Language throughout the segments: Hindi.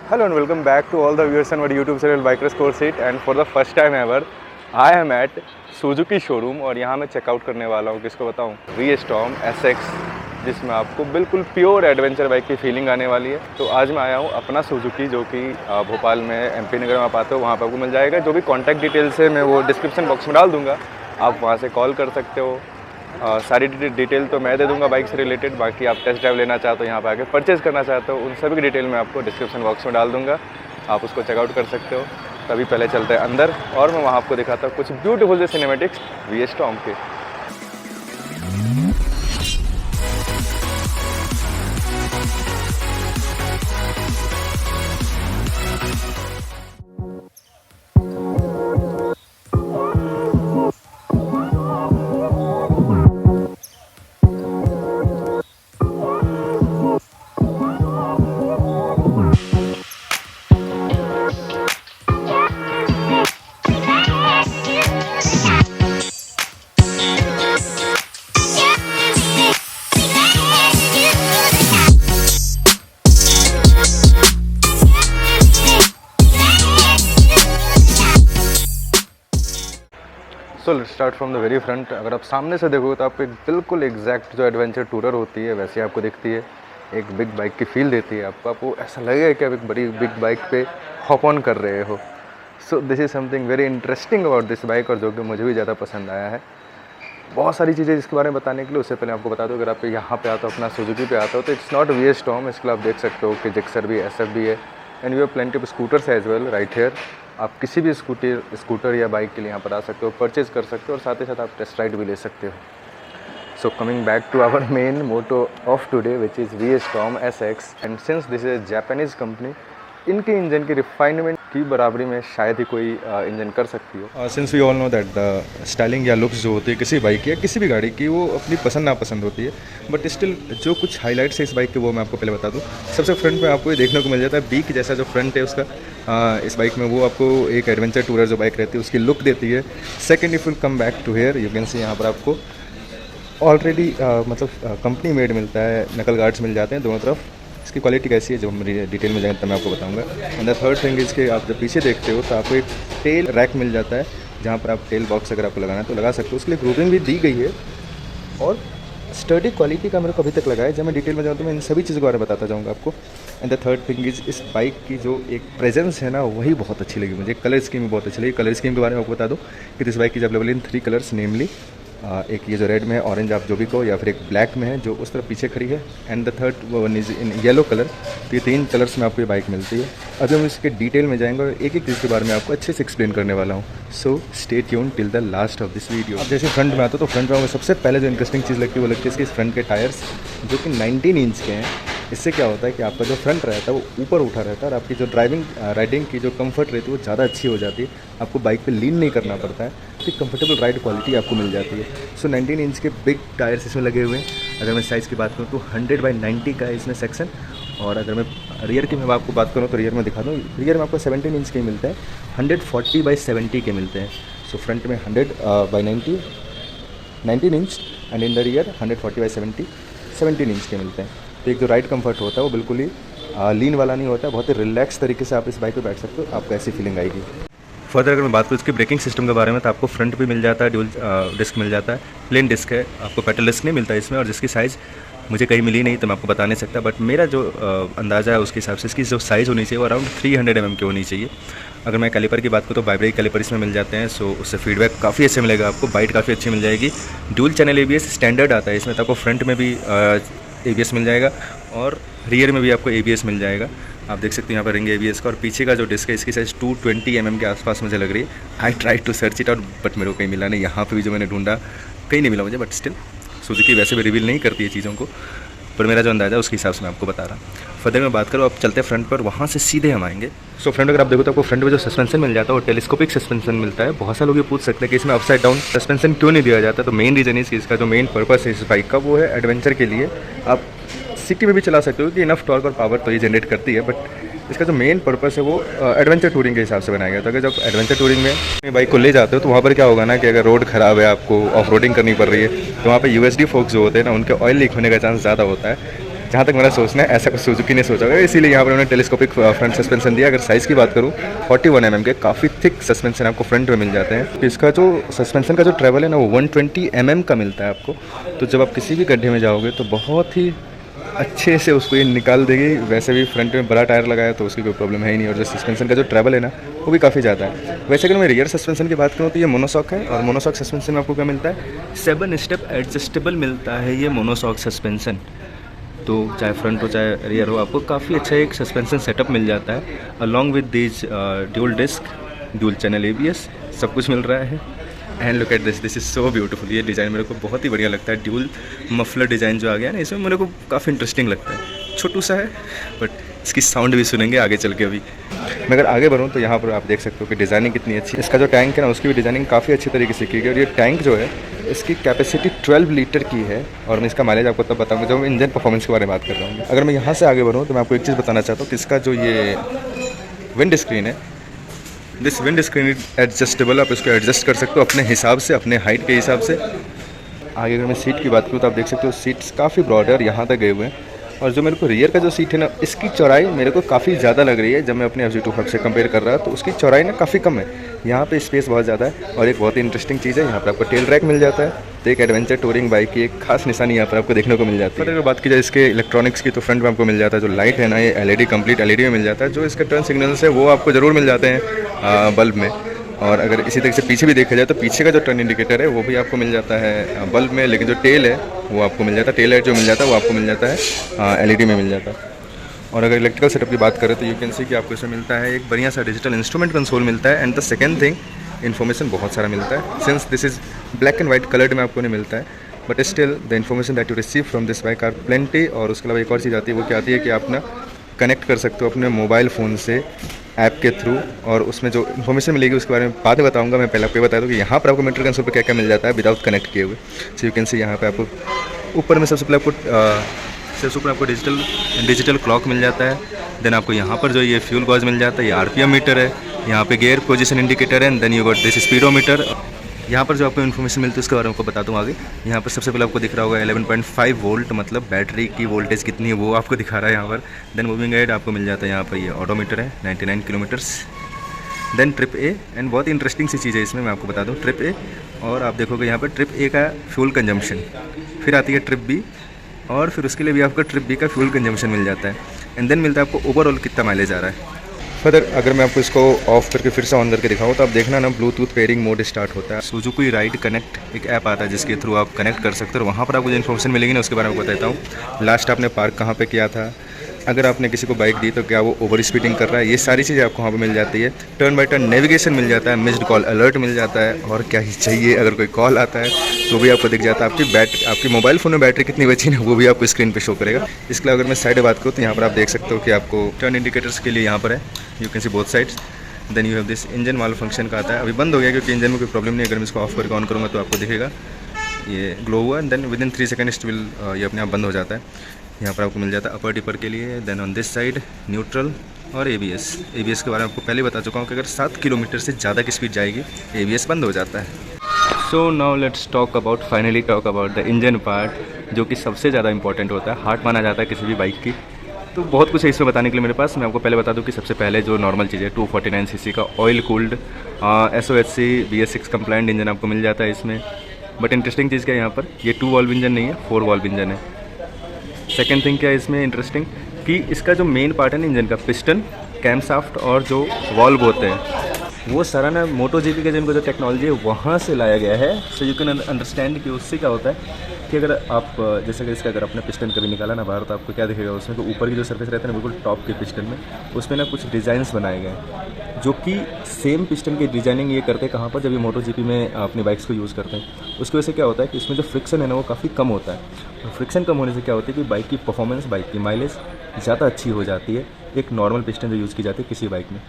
Hello and welcome back to all the viewers on our YouTube channel Bikers Course It, and for the first time ever I am at Suzuki showroom और यहाँ मैं चेकआउट करने वाला हूँ, किसको बताऊँ, V-Storm SX, जिसमें आपको बिल्कुल प्योर एडवेंचर बाइक की फीलिंग आने वाली है। तो आज मैं आया हूँ अपना सुजुकी, जो कि भोपाल में MP नगर में आप आते हो वहाँ पर आपको मिल जाएगा। जो भी कॉन्टैक्ट डिटेल्स है मैं वो डिस्क्रिप्शन बॉक्स में डाल दूँगा, आप वहाँ से कॉल कर सकते हो। सारी डिटेल तो मैं दे दूंगा बाइक से रिलेटेड, बाकी आप टेस्ट ड्राइव लेना चाहते हो, यहाँ पे आके परचेज़ करना चाहते हो, उन सभी की डिटेल मैं आपको डिस्क्रिप्शन बॉक्स में डाल दूंगा, आप उसको चेकआउट कर सकते हो। तभी पहले चलते हैं अंदर और मैं वहाँ आपको दिखाता हूँ कुछ ब्यूटीफुल से सिनेमेटिक्स V-Storm के। So let's start from the very front. अगर आप सामने से देखोगे तो आपको एक बिल्कुल एग्जैक्ट जो एडवेंचर टूरर होती है वैसे आपको दिखती है, एक बिग बाइक की फील देती है आपको ऐसा लगेगा कि आप एक बड़ी बिग बाइक पे हॉप ऑन कर रहे हो। So this is something very interesting about this bike, और जो कि मुझे भी ज़्यादा पसंद आया है। बहुत सारी चीज़ें इसके बारे में बताने के लिए, उससे पहले आपको बता दूँ, अगर आप यहाँ पे आता हो, अपना सुजुकी पे आता हो, तो इट्स नॉट V-Storm, इसके लिए आप देख सकते हो कि जिक्सर भी, SF भी है, and we have plenty of scooters as well right here. आप किसी भी स्कूटर या बाइक के लिए यहाँ पर आ सकते हो, परचेज़ कर सकते हो, और साथ ही साथ आप टेस्ट राइड भी ले सकते हो। So coming back to our main motto of today which is V-Storm SX, and since this is Japanese company, इनके इंजन की रिफाइनमेंट की बराबरी में शायद ही कोई इंजन कर सकती हो। Since we all know that the styling या लुक्स जो होती है किसी बाइक की या किसी भी गाड़ी की, वो अपनी पसंद नापसंद होती है, बट स्टिल जो कुछ हाइलाइट्स है इस बाइक के वो मैं आपको पहले बता दूं। सबसे फ्रंट में आपको ये देखने को मिल जाता है बीक जैसा जो फ्रंट है उसका, इस बाइक में वो आपको एक एडवेंचर टूरर जो बाइक रहती है उसकी लुक देती है। Second, if will come back to here, you can see यहाँ पर आपको ऑलरेडी मतलब कंपनी मेड मिलता है, नकल गार्ड्स मिल जाते हैं दोनों तरफ। इसकी क्वालिटी कैसी है जो हम डिटेल में जाएंगे तब मैं आपको बताऊंगा। And the third thing is कि आप जब पीछे देखते हो तो आपको एक टेल रैक मिल जाता है, जहाँ पर आप टेल बॉक्स अगर आपको लगाना है तो लगा सकते हो। उसके लिए ग्रूविंग भी दी गई है, और स्टडी क्वालिटी का मेरे को अभी तक लगा है। जब मैं डिटेल में जाऊँ तो मैं इन सभी चीज़ों के बारे में बताता जाऊँगा आपको। And the third thing is, इस बाइक की जो एक प्रेजेंस है ना, वही बहुत अच्छी लगी मुझे। कलर स्कीम भी बहुत अच्छी लगी। कलर स्कीम के बारे में आपको बता दूँ कि इस बाइक की अवेलेबल इन 3 कलर्स, नेमली एक ये जो रेड में है, ऑरेंज आप जो भी कहो, या फिर एक ब्लैक में है जो उस तरफ पीछे खड़ी है, and the third one is in yellow colour. तो ये 3 कलर्स में आपको ये बाइक मिलती है। अभी हम इसके डिटेल में जाएंगे और एक एक चीज़ के बारे में आपको अच्छे से एक्सप्लेन करने वाला हूँ। So stay tune till the last of this video. अब जैसे फ्रंट में आता हो तो फ्रंट में आपको सबसे पहले जो इंटरेस्टिंग चीज़ लगती है वो लगती है इसके फ्रंट के टायर्स, जो कि 19 इंच के हैं। इससे क्या होता है कि आपका जो फ्रंट रहता है वो ऊपर उठा रहता है, और आपकी जो राइडिंग की जो कंफर्ट रहती है वो ज़्यादा अच्छी हो जाती है। आपको बाइक पे लीन नहीं करना पड़ता है, तो कंफर्टेबल राइड क्वालिटी आपको मिल जाती है। सो 19 इंच के बिग टायर्स इसमें लगे हुए हैं। अगर मैं साइज़ की बात करूँ तो 100/90 का है इसमें सेक्शन, और अगर मैं रियर की मैं आपको बात करूँ तो रियर में दिखा दूँ, रियर में आपको 17 इंच के मिलते हैं, 140/70 के मिलते हैं। सो फ्रंट में 100/90 19 inch, and in the rear 140/70 17 inch के मिलते हैं। तो एक जो राइड कंफर्ट होता है वो बिल्कुल ही लीन वाला नहीं होता है, बहुत ही रिलैक्स तरीके से आप इस बाइक पे बैठ सकते हो, आपको ऐसी फीलिंग आएगी। फर्दर अगर मैं बात करूँ इसके ब्रेकिंग सिस्टम के बारे में, तो आपको फ्रंट भी मिल जाता है, ड्यूल डिस्क मिल जाता है, प्लेन डिस्क है, आपको पेडल डिस्क नहीं मिलता इसमें, और जिसकी साइज़ मुझे कहीं मिली नहीं तो मैं आपको बता नहीं सकता, बट मेरा जो अंदाज़ा है उसके हिसाब से इसकी जो साइज़ होनी चाहिए वो अराउंड 300 mm की होनी चाहिए। अगर मैं कैलिपर की बात करूँ तो वाइब्रेट कैलिपर इसमें मिल जाते हैं, सो उससे फीडबैक काफ़ी अच्छे मिलेगा आपको, बाइट काफ़ी अच्छी मिल जाएगी। ड्यूल चैनल ABS स्टैंडर्ड आता है इसमें, तो आपको फ्रंट में भी ABS मिल जाएगा और रियर में भी आपको ABS मिल जाएगा। आप देख सकते हैं यहाँ पर रिंग ABS का, और पीछे का जो डिस्क है इसकी साइज़ 220 mm के आसपास मुझे लग रही है। I try to search it out but मेरे को कहीं मिला नहीं, यहाँ पे भी जो मैंने ढूंढा कहीं नहीं मिला मुझे, बट स्टिल सुजुकी वैसे भी रिवील नहीं करती है चीज़ों को, पर मेरा जो अंदाज़ा है उसके हिसाब से मैं आपको बता रहा हूँ। फर्दर में बात करूँ, आप चलते हैं फ्रंट पर, वहाँ से सीधे हम आएंगे। सो फ्रंट अगर आप देखो तो आपको फ्रंट में जो सस्पेंशन मिल जाता है वो टेलीस्कोपिक सस्पेंशन मिलता है। बहुत सारे लोग ये पूछ सकते हैं कि इसमें अपसाइड डाउन सस्पेंशन क्यों नहीं दिया जाता, तो मेन रीज़न इस इसका जो मेन पर्पस है इस बाइक का वो है एडवेंचर के लिए। आप सिटी में भी चला सकते हो कि इनफ टॉर्क और पावर तो ये जनरेट करती है, बट इसका जो मेन पर्पस है वो एडवेंचर टूरिंग के हिसाब से बनाया गया था। अगर जब एडवेंचर टूरिंग में बाइक को ले जाते हो तो वहाँ पर क्या होगा ना कि अगर रोड ख़राब है, आपको ऑफ रोडिंग करनी पड़ रही है, तो वहाँ पे USD फोक्स जो होते हैं ना, उनके ऑयल लीक होने का चांस ज़्यादा होता है। जहाँ तक मेरा सोचना है ऐसा कुछ सुजुकी ने सोचा होगा, इसीलिए यहाँ पर उन्होंने टेलीस्कोपिक फ्रंट सस्पेंशन दिया। अगर साइज़ की बात करूँ 41 mm के काफ़ी थिक सस्पेंशन आपको फ्रंट में मिल जाते हैं। इसका जो सस्पेंशन का जो ट्रैवल है ना वो 120 mm का मिलता है आपको। तो जब आप किसी भी गड्ढे में जाओगे तो बहुत ही अच्छे से उसको ये निकाल देगी। वैसे भी फ्रंट में बड़ा टायर लगाया तो उसकी कोई प्रॉब्लम है ही नहीं। और जो सस्पेंशन का जो ट्रैवल है ना वो भी काफ़ी ज़्यादा है। वैसे अगर मैं रियर सस्पेंशन की बात करूँ तो ये मोनोशॉक है। और मोनोशॉक सस्पेंशन में आपको क्या मिलता है, 7 स्टेप एडजस्टेबल मिलता है ये मोनोशॉक सस्पेंशन। तो चाहे फ्रंट हो चाहे रियर हो, आपको काफ़ी अच्छा एक सस्पेंशन सेटअप मिल जाता है। Along with this dual disc, dual channel ABS, सब कुछ मिल रहा है। And look at this is so beautiful. ये डिज़ाइन मेरे को बहुत ही बढ़िया लगता है। ड्यूल मफलर डिज़ाइन जो आ गया ना इसमें मेरे को काफ़ी इंटरेस्टिंग लगता है। छोटू सा है बट इसकी साउंड भी सुनेंगे आगे चल के। अभी मैं अगर आगे बढ़ूँ तो यहाँ पर आप देख सकते हो कि डिज़ाइनिंग कितनी अच्छी है। इसका जो टैंक है ना उसकी भी डिज़ाइनिंग काफ़ी अच्छी तरीके से की गई। और ये टैंक जो है इसकी कैपेसिटी 12 लीटर की है। और मैं इसका माइलेज आपको तब बताऊँगा जब मैं इंजन परफॉर्मेंस के बारे में बात कर रहा हूँ। अगर मैं यहाँ से आगे बढ़ूँ तो मैं आपको एक चीज़ बताना चाहता हूँ कि इसका जो ये विंड स्क्रीन है, दिस विंड स्क्रीन एडजस्टेबल। आप इसको एडजस्ट कर सकते हो अपने हिसाब से, अपने हाइट के हिसाब से। आगे अगर मैं सीट की बात करूँ तो आप देख सकते हो सीट्स काफ़ी ब्रॉड है और यहाँ तक गए हुए हैं। और जो मेरे को रियर का जो सीट है ना इसकी चौड़ाई मेरे को काफ़ी ज़्यादा लग रही है। जब मैं अपने FZ25 से कंपेयर कर रहा तो उसकी चौड़ाई ना काफ़ी कम है। यहाँ पे स्पेस बहुत ज़्यादा है। और एक बहुत ही इंटरेस्टिंग चीज़ है, यहाँ पर आपको टेल रैक मिल जाता है। तो एक एडवेंचर टूरिंग बाइक की एक खास निशानी यहाँ पर आपको देखने को मिल जाती है। अगर बात की जाए इसके इलेक्ट्रॉनिक्स की तो फ्रंट में आपको मिल जाता है जो लाइट है ना, ये LED कंप्लीट LED में मिल जाता है। जो इसके टर्न सिग्नल्स है वो आपको ज़रूर मिल जाते हैं बल्ब में। और अगर इसी तरह से पीछे भी देखा जाए तो पीछे का जो टर्न इंडिकेटर है वो भी आपको मिल जाता है बल्ब में। लेकिन जो टेल है वो आपको मिल जाता है, टेल लाइट जो मिल जाता है वो आपको मिल जाता है LED में मिल जाता है। और अगर इलेक्ट्रिकल सेटअप की बात करें तो यू कैन सी कि आपको इसमें मिलता है एक बढ़िया सा डिजिटल इंस्ट्रूमेंट कंसोल मिलता है। And the second thing, information बहुत सारा मिलता है। Since this is black and white coloured में आपको नहीं मिलता है, but still the information that you receive from this bike are plenty. और उसके अलावा एक और चीज़ आती है, वो क्या आती है कि आप ना कनेक्ट कर सकते हो अपने मोबाइल फ़ोन से ऐप के थ्रू। और उसमें जो इन्फॉर्मेशन मिलेगी उसके बारे में बाद में बताऊंगा। मैं पहले आपको बता दूं कि यहाँ पर आपको मीटर कंसोल पर क्या क्या मिल जाता है विदाउट कनेक्ट किए हुए। सो यू कैन सी यहाँ पे आपको ऊपर में सबसे पहले आपको डिजिटल क्लॉक मिल जाता है। देन आपको यहाँ पर जो ये फ्यूल गॉज मिल जाता है, ये RPM मीटर है, यहाँ पे गियर पोजीशन इंडिकेटर है। Then you got this speedometer. यहाँ पर जो आपको इन्फॉर्मेशन मिलती है उसके बारे में आपको बता दूँ आगे। यहाँ पर सबसे पहले आपको दिख रहा होगा 11.5 वोल्ट, मतलब बैटरी की वोल्टेज कितनी है वो आपको दिखा रहा है यहाँ पर। देन मूविंग एड आपको मिल जाता है यहाँ पर ये ऑडोमीटर है 99 kilometres. Then trip A, and बहुत ही इंटरेस्टिंग सी चीज़ है इसमें, मैं आपको बता दूँ ट्रिप A। और आप देखोगे यहाँ पर ट्रिप A का फ्यूल कंजम्पशन, फिर आती है ट्रिप B, और फिर उसके लिए भी आपको ट्रिप B का फ्यूल कंजम्पशन मिल जाता है। एंड देन मिलता है आपको ओवरऑल कितना माइलेज आ रहा है। फर्दर अगर मैं आपको इसको ऑफ करके फिर से ऑन करके दिखाऊँ तो आप देखना ना ब्लूटूथ पेयरिंग मोड स्टार्ट होता है। सुजुकी राइड कनेक्ट एक ऐप आता है जिसके थ्रू आप कनेक्ट कर सकते हो। और वहाँ पर आपको जो इन्फॉर्मेशन मिलेगी ना उसके बारे में बताता हूँ। लास्ट आपने पार्क कहाँ पे किया था, अगर आपने किसी को बाइक दी तो क्या वो ओवर स्पीडिंग कर रहा है, ये सारी चीज़ें आपको वहाँ पे मिल जाती है। टर्न बाय टर्न नेविगेशन मिल जाता है, मिस्ड कॉल अलर्ट मिल जाता है। और क्या ही चाहिए, अगर कोई कॉल आता है तो भी आपको दिख जाता है। आपकी मोबाइल फ़ोन में बैटरी कितनी बची है वो भी आपको स्क्रीन पे शो करेगा। इसके अलावा अगर मैं साइड बात करूँ तो यहाँ पर आप देख सकते हो कि आपको टर्न इंडिकेटर्स के लिए यहाँ पर है, you can see both sides. Then you have this engine वाल फंक्शन का आता है। अभी बंद हो गया क्योंकि इंजन में कोई प्रॉब्लम नहीं है। अगर मैं इसको ऑफ करके ऑन करूँगा तो आपको दिखेगा ये ग्लो हुआ। Then within 3 second still ये अपने आप बंद हो जाता है। यहाँ पर आपको मिल जाता है अपर डिपर के लिए। Then on this side neutral और ABS के बारे में आपको पहले बता चुका हूँ कि अगर 7 किलोमीटर से ज़्यादा की स्पीड जाएगी ABS बंद हो जाता है। So now let's finally talk about the engine part, जो कि सबसे ज़्यादा इंपॉर्टेंट होता है, हार्ट माना जाता है किसी भी बाइक की। तो बहुत कुछ है इसमें बताने के लिए मेरे पास। मैं आपको पहले बता दूं कि सबसे पहले जो नॉर्मल चीज़ है 249 cc का oil cooled SOHC BS6 complaint engine आपको मिल जाता है इसमें। बट इंटरेस्टिंग चीज़ क्या है यहाँ पर, ये 2 वॉल्व इंजन नहीं है, 4 वॉल्व इंजन है। सेकेंड थिंग क्या है इसमें इंटरेस्टिंग कि इसका जो मेन पार्ट है ना इंजन का, पिस्टन, कैमशाफ्ट और जो वॉल्व होते हैं वो सारा ना MotoGP के जिनको जो टेक्नोलॉजी है वहाँ से लाया गया है। सो यू कैन अंडरस्टैंड कि उससे क्या होता है कि अगर आप जैसे कि इसका अगर आपने पिस्टन कभी निकाला ना बाहर तो आपको क्या दिखेगा उसमें, तो ऊपर की जो सरफेस रहता है ना बिल्कुल टॉप के पिस्टन में, उसमें ना कुछ डिज़ाइंस बनाए गए हैं जो कि सेम पिस्टन की डिज़ाइनिंग ये करते हैं कहाँ पर, जब ये MotoGP में अपनी बाइक्स को यूज़ करते हैं। उसकी वजह से क्या होता है कि इसमें जो फ्रिक्शन है ना वो काफ़ी कम होता है। और फ्रिक्शन कम होने से क्या होता है कि बाइक की परफॉर्मेंस, बाइक की माइलेज ज़्यादा अच्छी हो जाती है एक नॉर्मल पिस्टन जो यूज़ की जाती है किसी बाइक में।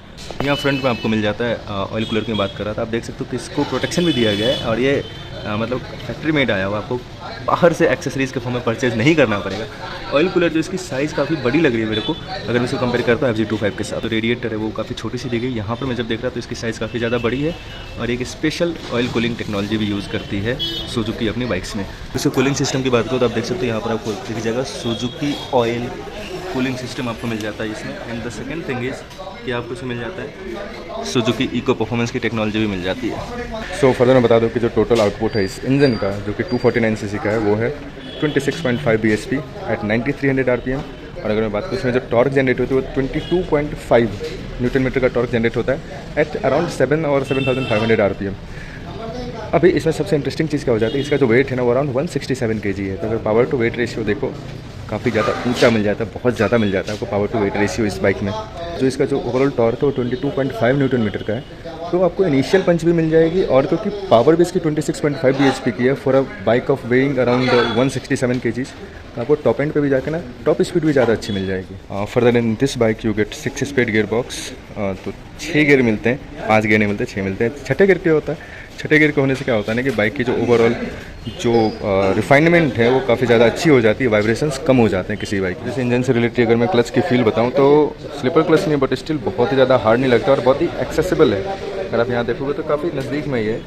यहाँ फ्रंट में आपको मिल जाता है ऑयल कूलर की बात कर रहा था, आप देख सकते हो कि इसको प्रोटेक्शन भी दिया गया है। और ये मतलब फैक्ट्री मेड आया हुआ, आपको बाहर से एक्सेसरीज़ के फॉर्म में परचेज नहीं करना पड़ेगा। ऑयल कूलर जो इसकी साइज़ काफ़ी बड़ी लग रही है मेरे को, अगर मैं इसको कंपेयर करता हूँ FZ25 के साथ। तो रेडिएटर है वो काफ़ी छोटी सी दी गई, यहाँ पर मैं जब देख रहा तो इसकी साइज़ काफ़ी ज़्यादा बड़ी है और एक स्पेशल ऑयल कूलिंग टेक्नोलॉजी भी यूज़ करती है सुजुकी अपनी बाइक्स में। इसके कूलिंग सिस्टम की बात करो तो आप देख सकते हो यहाँ पर आपको दिख जाएगा सुजुकी ऑयल कूलिंग सिस्टम आपको मिल जाता है इसमें। And the second thing is कि आपको इसमें मिल जाता है सुजुकी इको परफॉर्मेंस की टेक्नोलॉजी भी मिल जाती है। सो फर्दर मैं बता दूं कि जो टोटल आउटपुट है इस इंजन का, जो कि 249 सीसी का है, वो है 26.5 bhp एट 9300 rpm। और अगर मैं बात करूँ इसमें जो टॉर्क जनरेट होती है वो 22.5 न्यूटन मीटर का टॉर्क जनरेट होता है एट अराउंड 7 और 7500 rpm। अभी इसमें सबसे इंटरेस्टिंग चीज़ क्या हो जाती है, इसका जो वेट है ना वो अराउंड 167 kg है। तो अगर पावर टू वेट रेशियो देखो काफ़ी ज़्यादा ऊंचा मिल जाता है, बहुत ज़्यादा मिल जाता है आपको पावर टू वेट रेशियो इस बाइक में। जो इसका जो ओवरऑल टॉर्क है वो 22.5 न्यूटन मीटर का है, तो आपको इनिशियल पंच भी मिल जाएगी। और क्योंकि पावर भी इसकी 26.5 bhp की है for a bike of weighing around 167 kg, तो आपको टॉप एंड पे भी जाकर ना टॉप स्पीड भी ज़्यादा अच्छी मिल जाएगी। Further in this bike you get 6 speed gear box. तो 6 गियर मिलते हैं, 5 गियर नहीं मिलते, 6 मिलते हैं। छठे गियर के होता है, छठे गियर के होने से क्या होता है ना कि बाइक की जो ओवरऑल जो रिफाइनमेंट है वो काफ़ी ज़्यादा अच्छी हो जाती है, वाइब्रेशंस कम हो जाते हैं किसी बाइक। जैसे इंजन से रिलेटेड अगर मैं क्लच की फील बताऊं तो स्लिपर क्लच नहीं है, बट स्टिल बहुत ही ज़्यादा हार्ड नहीं लगता और बहुत ही एक्सेसिबल है। अगर आप यहाँ देखोगे तो काफ़ी नज़दीक में ही है,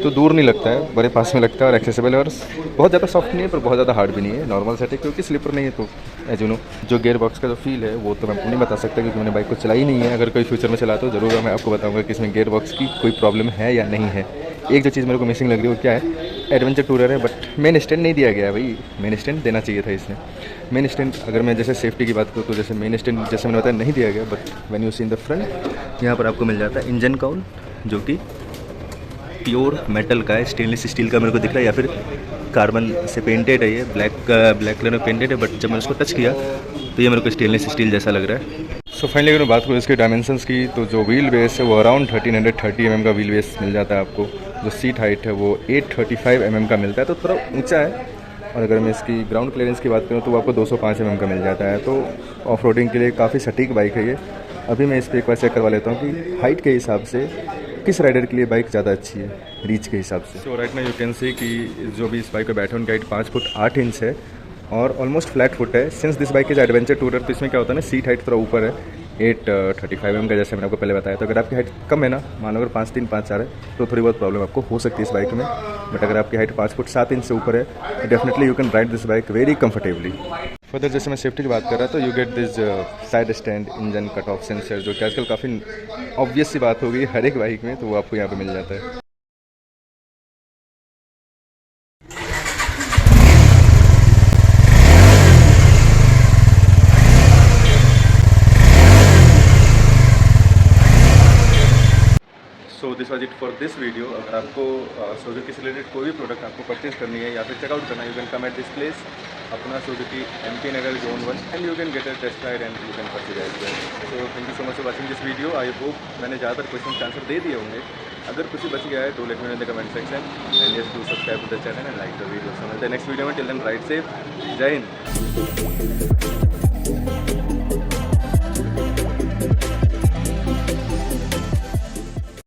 तो दूर नहीं लगता है, बड़े पास में लगता है और एक्सेसिबल है। और बहुत ज़्यादा सॉफ्ट नहीं है पर बहुत ज़्यादा हार्ड भी नहीं है, नॉर्मल सेट है क्योंकि स्लिपर नहीं है। तो एज यू नो जो गियर बॉक्स का जो फील है वो तो मैं नहीं बता सकता क्योंकि मैंने बाइक को चलाई नहीं है। अगर कोई फ्यूचर में चलाता तो ज़रूर मैं आपको बताऊँगा कि इसमें गियर बॉक्स की कोई प्रॉब्लम है या नहीं है। एक जो चीज़ मेरे को मिसिंग लग रही है वो क्या है, एडवेंचर टूरर है बट मेन स्टैंड नहीं दिया गया है भाई, मेन स्टैंड देना चाहिए था इसमें। मेन स्टैंड अगर मैं जैसे सेफ्टी की बात करूँ तो जैसे मेन स्टैंड जैसे मैंने बताया नहीं दिया गया, but when you see in the front यहाँ पर आपको मिल जाता है इंजन काउल जो कि प्योर मेटल का है, स्टेनलेस स्टील का मेरे को दिख रहा है या फिर कार्बन से पेंटेड है। ये ब्लैक कलर में पेंटेड है, बट जब मैंने उसको टच किया तो ये मेरे को स्टेनलेस स्टील जैसा लग रहा है। सो फाइनली अगर मैं बात करूँ इसके डायमेंशंस की तो जो व्हील बेस है वो अराउंड 1330 mm का व्हील बेस मिल जाता है आपको। जो सीट हाइट है वो 835 mm का मिलता है, तो थोड़ा ऊंचा है। और अगर मैं इसकी ग्राउंड क्लियरेंस की बात करूँ तो वो आपको 205 mm का मिल जाता है, तो ऑफ रोडिंग के लिए काफ़ी सटीक बाइक है ये। अभी मैं इस पर एक बार चेक करवा लेता हूँ कि हाइट के हिसाब से किस राइडर के लिए बाइक ज़्यादा अच्छी है रीच के हिसाब से। So right now you can see कि जो भी इस बाइक पर बैठे उनकी हाइट 5 फुट 8 इंच है और ऑलमोस्ट फ्लैट फुट है। Since this bike is adventure tourer तो इसमें क्या होता है ना, सीट हाइट थोड़ा ऊपर है 835 mm का, जैसे मैंने आपको पहले बताया। तो अगर आपकी हाइट कम है ना, मान लो अगर 5'3", 5'4" है तो थोड़ी बहुत प्रॉब्लम आपको हो सकती है इस बाइक में। बट अगर आपकी हाइट 5 फुट 7 इंच से ऊपर है तो definitely you can ride this bike very comfortably. Further जैसे मैं सेफ्टी की बात कर रहा तो you get this side stand engine cut off sensor, जो कि आजकल काफ़ी ऑब्वियस सी बात हो गई हर एक बाइक में, तो वो आपको यहाँ पे मिल जाता है। So this was it for this video. अगर आपको सुजुकी से रिलेटेड कोई भी प्रोडक्ट आपको परचेज करनी है या फिर चेकआउट करना है, you can come at this place, अपना Suzuki MP Nagar zone 1, and you can get a test ride and you can purchase as well. So thank you so much for watching this video. I hope मैंने ज़्यादातर क्वेश्चन का आंसर दे दिए होंगे। अगर कुछ बच गया है तो let me know in the comment section and yes do subscribe to the channel and like the video. So मिलते हैं नेक्स्ट वीडियो में, टिल देन राइड सेफ, जय हिंद।